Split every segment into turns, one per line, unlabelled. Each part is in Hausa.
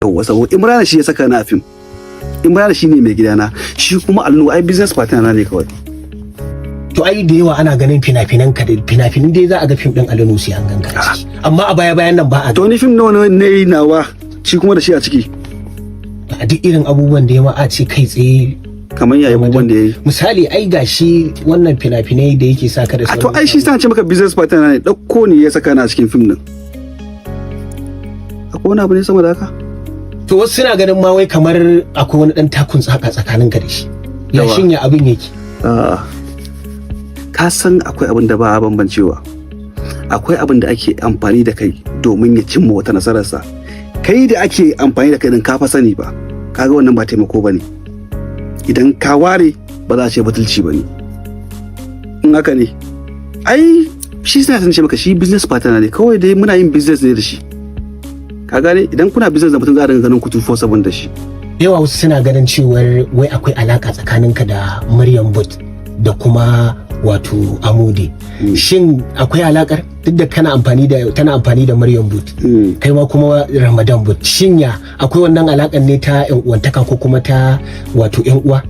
Yawwa saboda Imran shi ya saka na a fim. Imran shi ne mai gidana, shi kuma Alnu ai business partner na ne kawai.
To ai da yawa ana ganin fina-finan ka da fina-finan dai za a ga fim din Alnu sai an ganka a ciki. Amma a baya-bayan nan ba a.
To ni fim nawa ne nawa shi kuma da shi a ciki.
A duk irin abubuwan da ya ma a ce kai tsaye
kamar yayi abubuwan da yayi.
Misali ai gashi wannan fina-finai da yake saka da
sauran. To ai shi sa ce maka business partner na ne, dauko ne ya saka na a cikin fim din. Akwai wani abu ne sama da haka?
To wasu suna ganin ma wai kamar akwai wani dan takun tsaka tsakanin ka da shi. Ya shinya abin yake.
Ka san akwai abin da ba a bambancewa. Akwai abin da ake amfani da kai domin ya cimma wata nasararsa. Kai da ake amfani da kai din ka fa sani ba. Kaga wannan ba taimako bane. Idan ka ware ba za a ce batulci bane. In haka ne. Ai shi sai san ce maka shi business partner ne, kawai dai muna yin business ne da shi. Ka gane idan kuna business da mutum za a dinga ganin ku 24/7 da shi.
Yawa wasu suna ganin cewar wai akwai alaka tsakaninka da Maryam But da kuma wato Amude. Shin akwai alakar duk da tana amfani da Maryam But kai ma kuma Ramadan But, shin ya akwai wannan alakar ne ta yan uwantaka ko kuma ta wato yan uwa?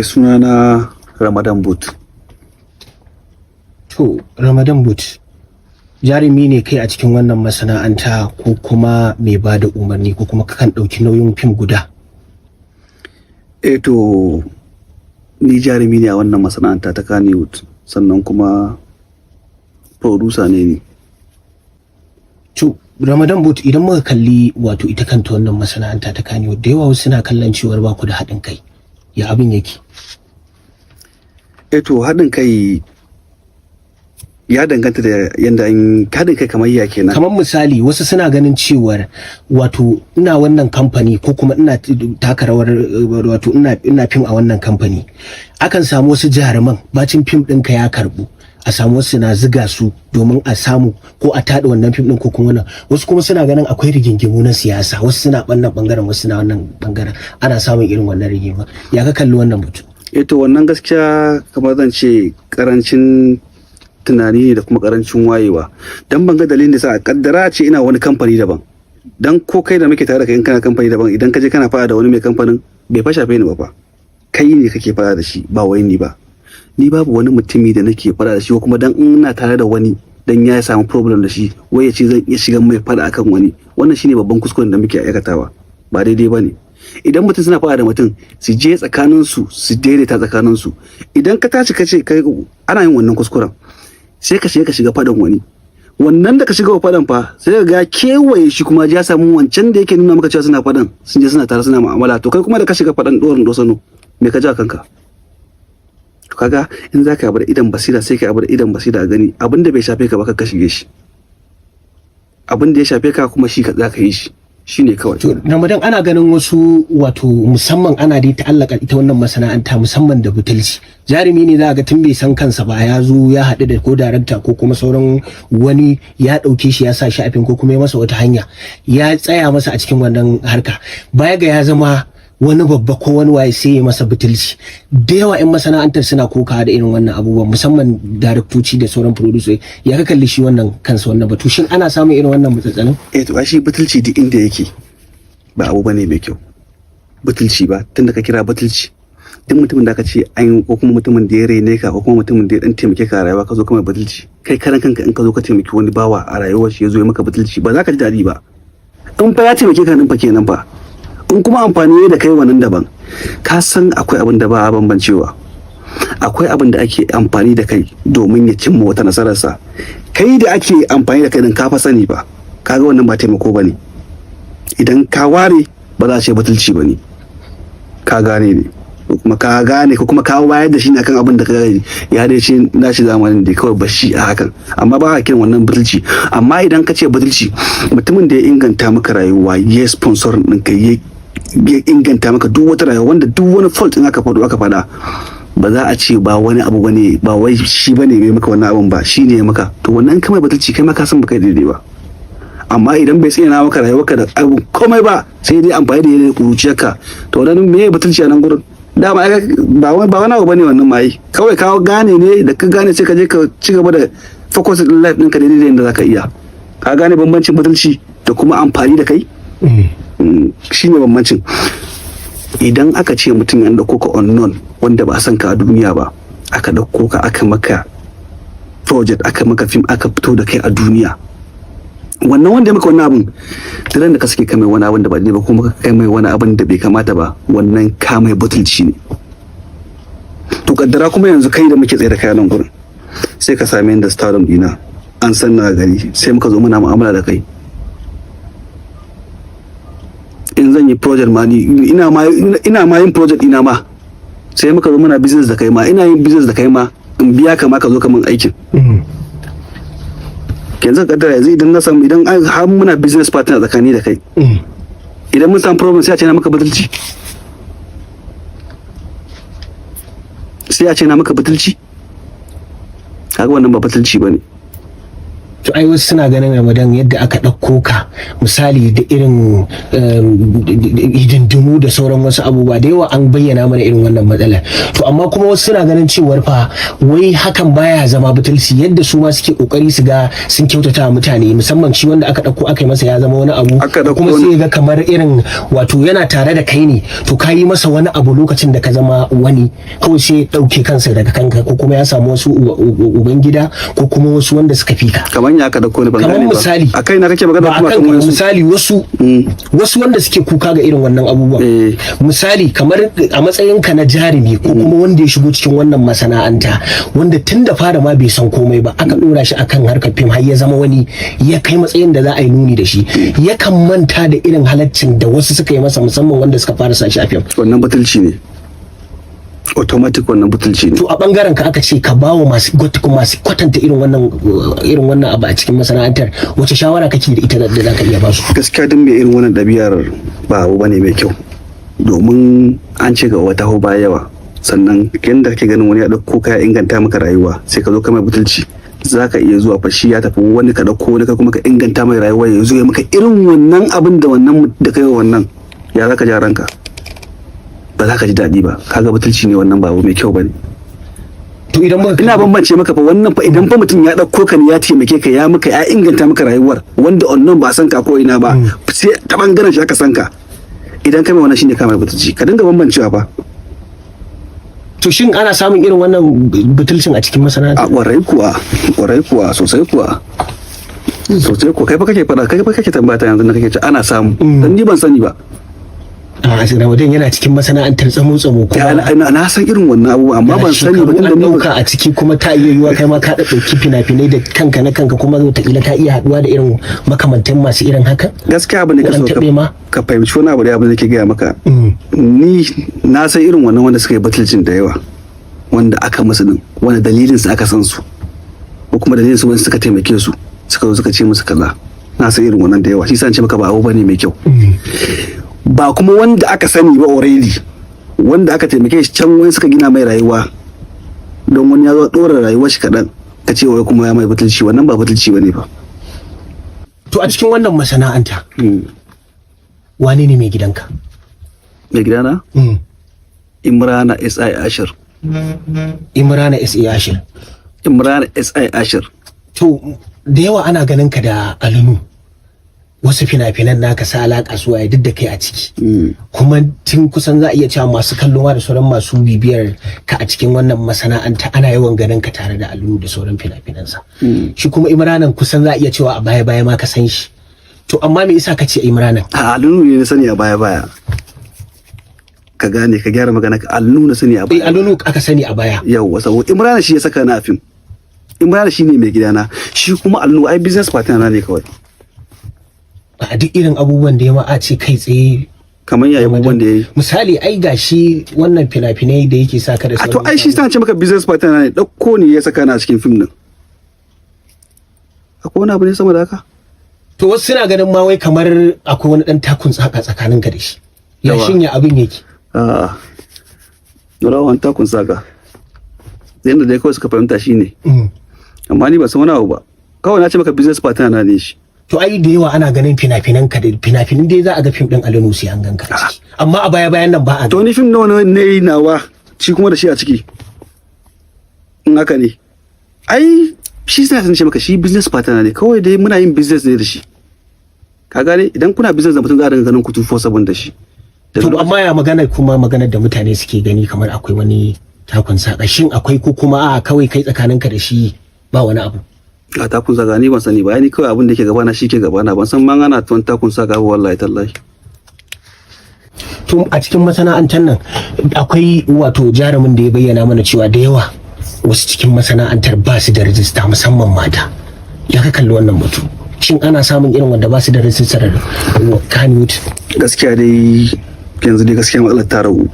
Sunana Ramadan But.
To, Ramadan But, jarumi ne kai a cikin wannan masana'anta ko kuma mai ba da umarni ko kuma kakan ɗauki nauyin fim guda?
To, ni jarumi ne a wannan masana'anta ta Kannywood, sannan kuma producer ne ni.
To, Ramadan But, idan muka kalli wato ita kanta wannan masana'anta ta Kannywood, da yawa wasu suna kallon cewar ba ku da haɗin kai. Ya abin yake?
To, haɗin kai ya danganta da yanda haɗin kai kamar ya kenan.
Kamar misali wasu suna ganin cewar wato ina wannan kamfani ko kuma ina taka rawar wato ina fim a wannan kamfani, akan samu wasu jaruman bacin fim ɗinka ya karɓu a samu wasu na ziga su domin a samu ko a tada wannan fim ɗin ko kuma wannan. Wasu kuma suna ganin akwai rigingimu na siyasa, wasu suna ɓannan ɓangaren wasu na wannan ɓangaren, ana samun irin wannan rigima. Ya ka kalli wannan batu?
To wannan gaskiya kamar zan ce karancin tunani ne da kuma karancin wayewa, dan ban ga dalilin da sa kaddara ce ina wani kamfani daban, dan ko kai da muke tare da kai in kana kamfani daban, idan ka je kana fara da wani mai kamfanin bai fa shafe ni ba, kai ne kake fara da shi ba wai ni ba. Ni babu wani mutumi da nake fara da shi ko kuma dan ina tare da wani dan ya samu problem da shi wai ya ce zan iya shiga mai fada akan wani. Wannan shine babban kuskuren da muke aikatawa, ba daidai bane. Idan mutum suna fara da mutum su je tsakanin su daidaita tsakanin su. Idan ka tashi kace kai ana yin wannan kuskuren, sai ka shiga fadan wani, wannan da ka shiga fadan fa sai ka ga kewaye shi kuma ya samu wancan da yake nuna maka cewa suna fadan, sun je suna tare suna mu'amala. To kai kuma da ka shiga fadan dorin dosano me ka ja kanka? To kaga in zaka yi da idan basira sai ka yi da idan basira gani abin da bai shafe ka ba ka shige shi, abin da ya shafe ka kuma shi ka zaka yi shi. Shine kawai.
To Ramadan, ana ganin wasu wato musamman ana dai ta'allaka ita wannan masana'anta musamman da butulci. Jarumi ne za ga tun bai san kansa ba ya zo ya haɗu da ko darakta ko kuma sauran wani ya ɗauke shi ya sa shi a fim ko kuma ya masa wata hanya ya tsaya masa a cikin wannan harka. Baya ga ya zama wani babba ko wani waye sai ya masa butulci. Da yawa 'yan masana'antar suna kokawa da irin wannan abubuwan musamman daraktoci da sauran producer. Ya ka kalli shi wannan kansa wannan batu, shin ana samun irin wannan matsatsalin?
To shi butulci duk inda yake ba abu bane mai kyau. Butulci ba, tunda ka kira butulci, duk mutumin da aka ce an ko kuma mutumin da ya rene ka ko kuma mutumin da ya dan taimake ka a rayuwa ka zo kuma butulci, kai karan kanka in ka zo ka taimaki wani bawa a rayuwar shi ya zo ya maka butulci ba za ka ji daɗi ba. In fa ya taimake ka nan fa kenan fa, in kuma amfani ne da kai wannan daban. Ka san akwai abin da ba a bambancewa. Akwai abin da ake amfani da kai domin ya cimma wata nasararsa. Kai da ake amfani da kai din ka fa sani ba, kaga wannan ba taimako bane. Idan ka ware ba za a ce batulci bane. Ka gane ne ko kuma ka gane ko kuma ka wayar da shi ne akan abin da ka gane ya dai ce nashi zamanin da kawai bashi a hakan, amma ba a kiran wannan batulci. Amma idan ka ce batulci, mutumin da ya inganta maka rayuwa, ya sponsor ɗinka, ya inganta maka duk wata rayuwa, wanda duk wani fault in aka faɗa ba za a ce ba wani abu bane, ba wai shi bane mai maka wannan abun ba, shi ne ya maka. To wannan kamar batulci kai ma ka san baka daidai ba. Amma idan bai tsina maka rayuwarka da abu komai ba, sai dai amfani da yanayin kuruciyarka, to wannan me ya batulci a nan gurin? Dama ba wani abu bane wannan mai, kawai ka gane ne da ka gane sai ka je ka ci gaba da focus din life ɗinka daidai da yadda zaka iya. Ka gane bambancin butulci da kuma amfani da kai? Shine bambancin. Idan aka ce mutum ya dauko ka unknown wanda ba a san ka a duniya ba, aka dauko ka aka maka project, aka maka film, aka fito da kai a duniya, wannan wanda ya maka wannan abin da da ka sake kai mai wani abin da ba ne ba, kuma ka kai mai wani abin da bai kamata ba, wannan ka mai butulci ne. To kaddara kuma yanzu kai da muke tsaye da kai nan gurin, sai ka same ni da stardom dina, an san na gari, sai muka zo muna mu'amala da kai. In zan yi project ma ni ina ma yin project ina ma, sai muka zo muna business da kai ma, ina yin business da kai ma, in biya ka ma ka zo ka min aikin. Yanzu kaddara yanzu idan na samu, idan har muna business partner tsakani da kai, idan mun samu problem sai a ce na maka butulci, sai a ce na maka butulci. Kaga wannan ba butulci bane.
To ai wasu suna ganin Ramadan yadda aka ɗauko ka misali da irin hidindimu da sauran wasu abubuwa da yawa an bayyana mana irin wannan matsalar. To amma kuma wasu suna ganin cewar fa wai hakan baya zama butulci, yadda su ma suke kokari su ga sun kyautata wa mutane, musamman shi wanda aka ɗauko aka yi masa ya zama wani abu, kuma sai ga kamar irin wato yana tare da kai ne, to ka yi masa wani abu lokacin da ka zama wani, kawai sai ya ɗauke kansa daga kanka, ko kuma ya samu wasu ubangida ko kuma wasu wanda suka fi ka.
Ya ka dauko ni ban gane ba.
Misali
a kai na kake magana kuma kan wasu
misali wasu wanda suke kuka ga irin wannan abubuwan. Misali kamar a matsayin ka na jarumi ko kuma wanda ya shigo cikin wannan masana'anta, wanda tun da fara ma bai san komai ba, aka dora shi akan harkar fim har ya zama wani, ya kai matsayin da za a yi nuni da shi, yakan manta da irin halaccin da wasu suka yi masa, musamman wanda suka fara sa shi a fim.
Wannan butulci ne, automatic wannan butulci ne.
To a bangaren ka aka ce ka bawa masu kwatanta irin wannan abu a cikin masana'antar, wace shawara kake da ita da zaka iya ba su?
Gaskiya din mai irin wannan ɗabi'ar ba abu bane mai kyau, domin an ce ga wata ho ba yawa, sannan yanda kake ganin wani ya dauko ka ya inganta maka rayuwa, sai ka zo ka mai butulci, zaka iya zuwa fashi ya tafi wani ka dauko wani ka kuma ka inganta mai rayuwa, ya zo ya maka irin wannan abin da wannan da kai wannan, ya zaka ja ranka? Ba za ka ji daɗi ba. Kaga butulci ne wannan, ba mai kyau bane.
To idan
ina bambance maka fa wannan fa, idan fa mutum ya dauko ka ne ya taimake ka, ya maka, ya inganta maka rayuwar, wanda wannan ba san ka ko ina ba, sai ta bangaren shi aka san ka, idan kai mai wannan shine ka mai butulci. Ka dinga bambancewa fa.
To shin ana samun irin wannan butulcin a cikin masana'anta?
A kwarai kuwa sosai kuwa. Sosai kuwa. Kai fa kake tambata yanzu na kake ce ana samu, dan ni ban sani ba.
A Ramadan yana cikin masana'antar tsamo-tsamo kuma
na san irin wannan abu, amma ban sani ba,
tunda ni a ciki kuma ta iya yiwa kai ma ka dauki fina-finai da kanka na kanka, kuma wataƙila ka iya haduwa da irin makamantan masu irin haka.
Gaskiya abin da ka so ka fahimci wani abu da abin da ke gaya maka, ni na san irin wannan wanda suka yi batulcin da yawa, wanda aka musu din, wanda dalilin su aka san su, ko kuma dalilin su wanda suka taimake su, suka zo suka ce musu kaza. Na san irin wannan da yawa, shi sa ce maka ba abu bane mai kyau. Ba kuma wanda aka sani ba already, wanda aka taimake shi can wani suka gina mai rayuwa, don wani ya zo dora rayuwar shi kaɗan, ka ce wai kuma ya mai butulci, wannan ba butulci bane ba.
To a cikin wannan masana'anta wane ne mai gidanka?
Mai gidana? Imrana S.I. Ashir.
Imrana S.I. Ashir.
Imrana S.I. Ashir.
To da yawa ana ganin ka da Alunu, wasu fina-finan naka sa alaƙa su waye duk da kai a ciki, kuma tun kusan za a iya cewa masu kallo ma da sauran masu bibiyar ka a cikin wannan masana'anta ana yawan ganin ka tare da Alunu da sauran fina-finansa. Shi kuma Imranan kusan za a iya cewa a baya-baya ma ka san shi. To amma me yasa ka ce Imranan?
A Alunu ne na sani a baya-baya. Ka gane, ka gyara magana, ka Alunu na sani a baya.
Alunu aka sani a baya.
Yawwa, saboda Imranan shi ya saka na a fim. Imranan shi ne mai gidana, shi kuma Alunu ai business partner na ne kawai.
A duk irin abubuwan da ya ma a ce kai tsaye
kamar yayi abubuwan da yayi,
misali ai gashi wannan fina-finai da yake saka da
sauran. To ai shi sa ce maka business partner ne, dauko ne ya saka na cikin film din. Akwai wani abu ne sama da haka?
To wasu suna ganin ma wai kamar akwai wani dan takun tsaka tsakanin ka da shi. Ya shinya abin yake.
Rawan takun tsaka. Yanda dai kawai suka fahimta shine. Amma ni ba san wani abu ba. Kawai na ce maka business partner na ne shi.
To ai da yawa ana ganin fina-finan ka da fina-finan dai za a ga fim din Alunu sai an ganka a ciki, amma a baya-bayan nan ba a.
To ni fim nawa ne nawa shi kuma da shi a ciki, in haka ne ai shi sai san ce maka shi business partner ne, kawai dai muna yin business ne da shi, ka gane. Idan kuna business da mutum za a dinga ganin ku 24/7 da shi.
To amma ya maganar da mutane suke gani kamar akwai wani takun saka, shin akwai ko kuma a kawai kai tsakaninka da shi ba wani abu?
A takun saka ni ban sani ba, ni kawai abin da ke gabana shi ke gabana, ban san man ana tuwon takun saka ba wallahi tallahi.
To a cikin masana'antar nan akwai wato jarumin da ya bayyana mana cewa da yawa wasu cikin masana'antar ba su da rijista, musamman mata. Ya ka kalli wannan batu? Shin ana samun irin wanda ba su da rijistar Kannywood?
Gaskiya dai yanzu dai gaskiya matsalar ta ragu.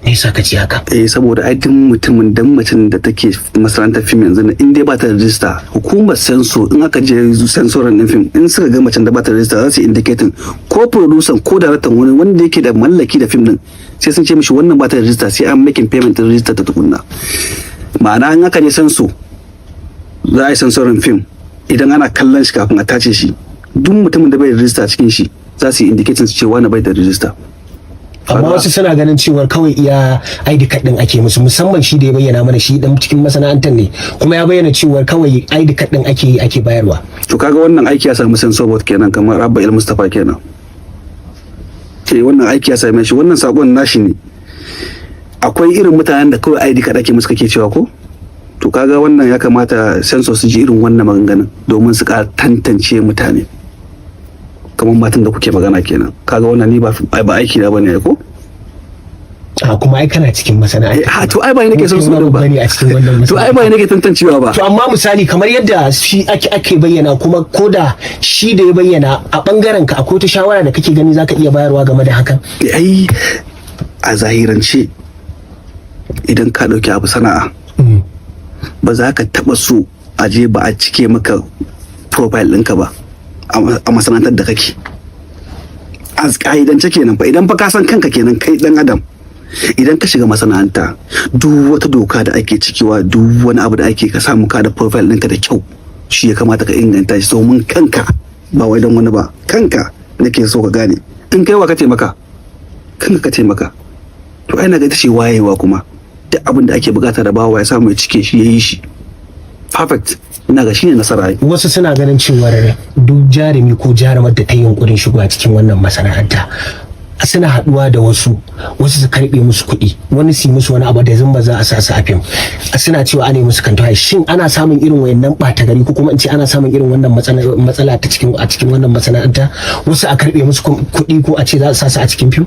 Me yasa ka ce haka?
Saboda ai duk mutumin dan macen da take masana'antar fim yanzu in dai ba ta rajista, hukumar senso in aka je sensoran din fim in suka ga macen da ba ta rajista za su indicating ko producer ko director wani wanda yake da mallaki da fim din sai sun ce mishi wannan ba ta rajista, sai an making payment din rajista ta tukunna. Ma'ana in aka je senso za a yi sensorin fim, idan ana kallon shi kafin a tace shi, duk mutumin da bai da rajista cikin shi za su yi indicating su ce wani bai da rajista.
Amma wasu suna ganin cewar kawai iya ID card din ake musu, musamman shi da ya bayyana mana shi dan cikin masana'antar ne, kuma ya bayyana cewar kawai ID card din ake bayarwa.
To kaga wannan aiki ya samu sensor board kenan, kamar Abba El Mustafa kenan. Wannan aiki ya same shi, wannan sakon nashi ne. Akwai irin mutanen da kawai ID card ake musu kake cewa ko? To kaga wannan ya kamata sensor su ji irin wannan maganganun domin su ka tantance mutane. Kamar matan da kuke magana kenan, kaga wannan ni ba aiki da bane ko?
A kuma ai kana cikin masana'anta.
To ai ba ni nake son su ba. To ai ba ni nake tantancewa ba.
To amma misali kamar yadda shi ake bayyana, kuma koda shi da ya bayyana a bangaren ka akwai ta shawara da kake gani zaka iya bayarwa game da hakan?
Ai a zahirance idan ka dauki abu sana'a ba za ka taba so a je ba a cike maka profile ɗinka ba a masana'antar da kake. A ƙa'idance kenan fa, idan fa ka san kanka kenan kai dan adam, idan ka shiga masana'anta duk wata doka da ake cikewa, duk wani abu da ake, ka samu ka da profile ɗinka da kyau, shi ya kamata ka inganta shi domin kanka, ba wai don wani ba, kanka nake so ka gane. In kai wa ka taimaka, kanka ka taimaka. To ai na ga ita ce wayewa, kuma duk abin da ake bukata da bawa ya samu ya cike shi, ya yi shi perfect, ina ga shine nasara.
Wasu suna ganin cewar duk jarumi ko jarumar da ta yi yunkurin shigowa cikin wannan masana'anta suna haduwa da wasu su karbe musu kuɗi, wani su yi musu wani abu da zamba za a sa su a fim, suna cewa ana musu kanta. Shin ana samun irin wayannan ɓata gari, ko kuma in ce ana samun irin wannan matsala ta cikin wannan masana'anta, wasu a karbe musu kuɗi ko a ce za a sa su a cikin fim?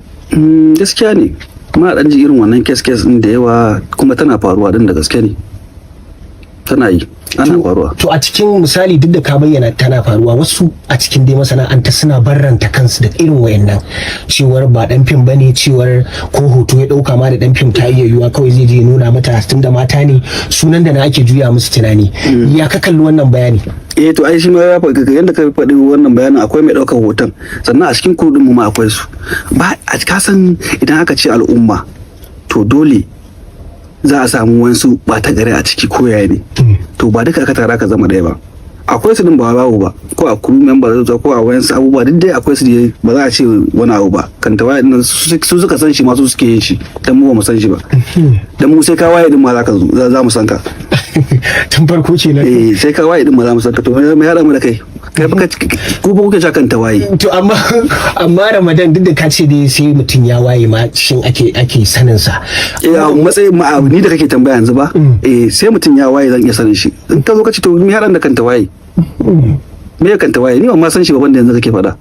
Gaskiya ne, kuma a ɗan ji irin wannan kes ɗin da yawa, kuma tana faruwa din da gaske ne, tana yi, ana faruwa. To
a cikin misali duk da ka bayyana tana faruwa, wasu a cikin dai masana'anta suna barranta kansu da irin wayannan, cewar ba dan fim bane, cewar ko hoto ya dauka ma da dan fim ta iya yiwa kawai zai je nuna mata tunda mata ne, sunan da na ake juya musu tunani. Ya ka kalli wannan bayani?
To ai shi ma ya faɗi yanda ka faɗi wannan bayanin, akwai mai ɗaukar hoton, sannan a cikin kurɗin mu ma akwai su. Ba a kasan idan aka ce al'umma, to dole za a samu wasu ɓata gari a ciki ko yaya ne. To ba duka aka tara ka zama ɗaya ba, akwai su din ba babu ba, ko a crew member ko a wayansu abubuwa duk dai akwai su da ba za a ce wani abu ba. Kanta waye din su suka san shi ma su suke yin shi, dan mu ba mu san shi ba. Dan mu sai ka waye din ma za ka zo za mu san ka.
Tun farko ce na.
Sai ka waye din ma za mu san ka. To me ya mu da kai? Kai fa ku ba kuke kan tawaye.
To amma Ramadan duk da ka ce dai sai mutum ya waye ma shin ake sanin sa.
Matsayin ma ni da kake tambaya yanzu ba. Sai mutum ya waye zan iya sanin shi. In ka zo ka ce to me ya da kan tawaye? Me ya kan tawaye? Ni ba ma san shi ba wanda yanzu kake faɗa.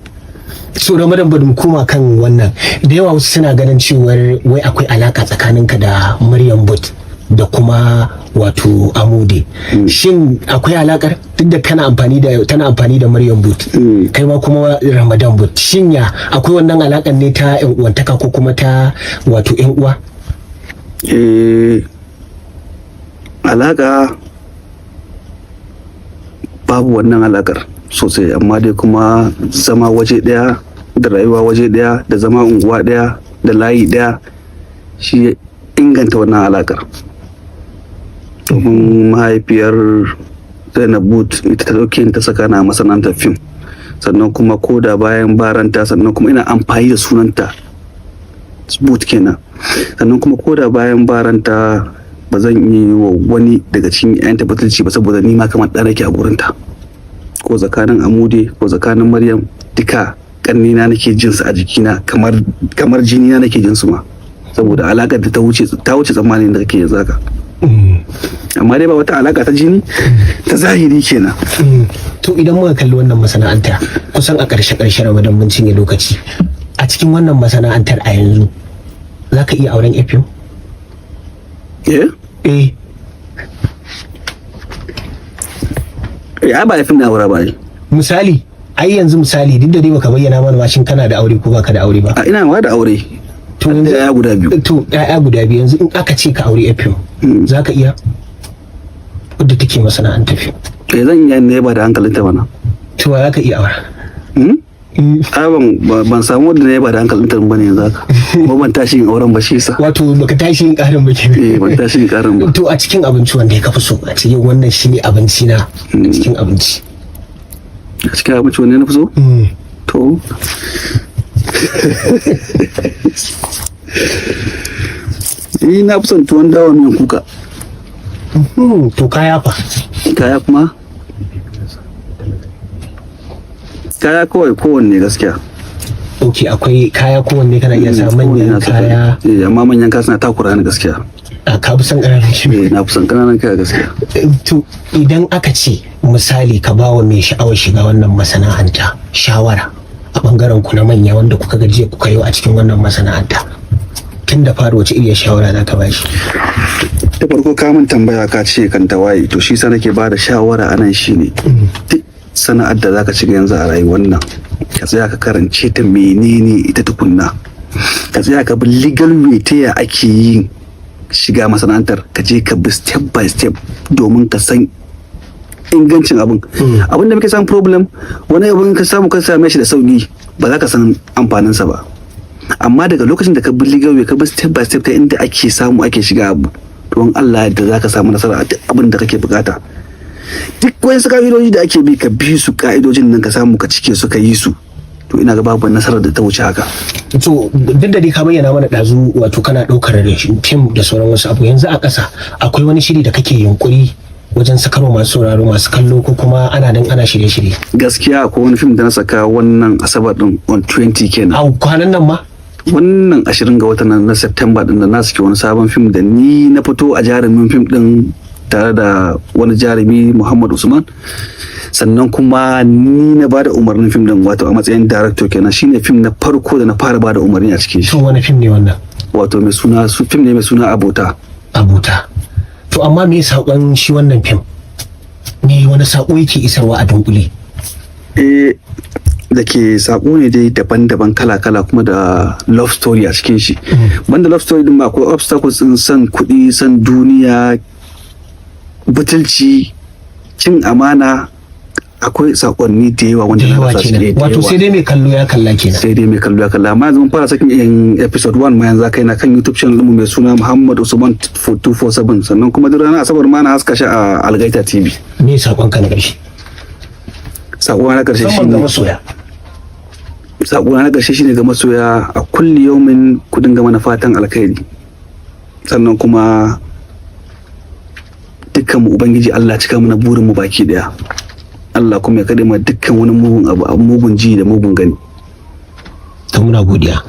So Ramadan bari mu koma kan wannan, da yawa wasu suna ganin cewar wai akwai alaka tsakaninka da Maryam But da kuma wato Amude. Shin akwai alakar, duk da tana amfani da Maryam But, kai ma kuma Ramadan But, shin ya akwai wannan alakar ne ta yan uwantaka ko kuma ta wato yan uwa?
Alaka babu wannan alakar sosai, amma dai kuma zama waje daya da rayuwa waje daya da zama unguwa daya da layi daya shi inganta wannan alakar. Domin mahaifiyar Zainab But ita ta dauke ta saka na masana'antar fim, sannan kuma ko da bayan baranta, sannan kuma ina amfani da sunanta But kenan, sannan kuma ko da bayan baranta ba zan yi wa wani daga cikin 'ya'yanta butulci ba, saboda ni ma kamar ɗan nake a gurinta. Ko tsakanin Amude ko tsakanin Maryam, duka ƙannina nake jin su a jikina, kamar jini na nake jin su ma, saboda alaƙar da ta wuce tsammanin da kake yanzu haka. Amma dai ba wata alaƙa ta jini ta zahiri kenan.
To idan muka kalli wannan masana'anta kusan a ƙarshe Ramadan mun cinye lokaci, a cikin wannan masana'antar a yanzu za ka iya auren fim?
Ya ba fim na aura ba ne.
Misali duk da dai baka bayyana mana mashin kana da aure ko baka da aure ba.
Ina ma da aure.
To yanzu
ya'ya guda biyu.
To ya'ya guda biyu, yanzu in aka ce ka aure fim za ka iya? Wadda take masana'antar fim.
Zan iya ne ba da hankalinta bana.
To za ka iya aura?
Ban samu wanda ne ba da hankalin ta bane yanzu haka. Ko ban tashi yin auren ba shi yasa.
Wato baka tashi yin karin ba kenan.
Ban tashi yin karin ba.
To a cikin abinci wanda ya kafi so, a cikin wannan shine abinci na, a cikin abinci.
A cikin abinci wanda na fi so? To ni na fi son tuwon dawa miyan kuka.
To kaya fa?
Kaya kuma? Kaya kawai kowanne gaskiya.
Ok, akwai kaya kowanne kana iya sa manyan kaya.
Amma manyan kaya suna takura ni gaskiya.
Ka fi son ƙananan shi?
Na fi son ƙananan kaya gaskiya.
To idan aka ce misali ka ba wa mai sha'awar shiga wannan masana'anta shawara a bangaren ku na manya wanda kuka gajiya kuka yi a cikin wannan masana'anta, tun da fara wace iriyar shawara za ka ba shi?
Ta farko kamun tambaya ka ce kan tawaye, to shi sa nake ba da shawara anan shine duk sana'ar da zaka shiga yanzu a rayuwar nan, ka tsaya ka karance ta menene ita tukunna, ka tsaya ka bi legal way ta ya ake yin shiga masana'antar, ka je ka bi step by step domin ka san ingancin abin. Abin da muke samun problem, wani abin ka samu ka same shi da sauki ba za ka san amfaninsa ba, amma daga lokacin da ka bi legal way ka bi step by step ta inda ake samu ake shiga abu, don Allah yadda za ka samu nasara a duk abin da kake bukata. Duk wani ka'idoji da ake bi ka bi su, ka'idojin nan ka samu ka cike su ka yi su, to ina ga babu nasarar da ta wuce haka.
To duk da dai ka bayyana mana ɗazu wato kana ɗaukar fim da sauran wasu abu, yanzu a ƙasa akwai wani shiri da kake yunkuri wajen sakarwa masu sauraro masu kallo, ko kuma ana nan ana shirye-shirye?
Gaskiya akwai wani fim da na saka wannan asabar din on 20 kenan.
A kwanan nan ma?
Wannan 20 ga watan na September din da na saki wani sabon fim da ni na fito a jarumin fim din tare da wani jarumi Muhammad Usman, sannan kuma ni na bada umarnin fim din, wato a matsayin director kenan. Shine fim na farko da na fara bada umarni a cikin shi.
To wani fim ne wannan?
Wato fim ne mai suna Abota.
To amma me saƙon shi wannan fim? Me wani saƙo yake isarwa a dunkule?
Da ke saƙo ne dai daban-daban kala-kala, kuma da love story a cikin shi. Banda love story din ma akwai obstacles din san kuɗi, san duniya, butulci, cin amana, akwai sakonni da yawa wanda
na sa shi. Wato sai dai mai kallo ya kalla kenan.
Sai dai mai kallo ya kalla. Amma yanzu mun fara sakin episode 1 ma yanzu kai na kan YouTube channel mu mai suna Muhammad Usman 247, sannan kuma duk ranar Asabar ma na haska shi a Algaita TV.
Me sakon ka na ƙarshe?
Sakon na ƙarshe shine
ga masoya.
Sakon na ƙarshe shine ga masoya, a kulli yaumin ku dinga mana fatan alkhairi. Sannan kuma dukkan mu ubangiji Allah cika mana burin mu baki daya. Allah kuma ya kade mu dukkan wani mugun abu, mugun ji da mugun gani.
To muna godiya.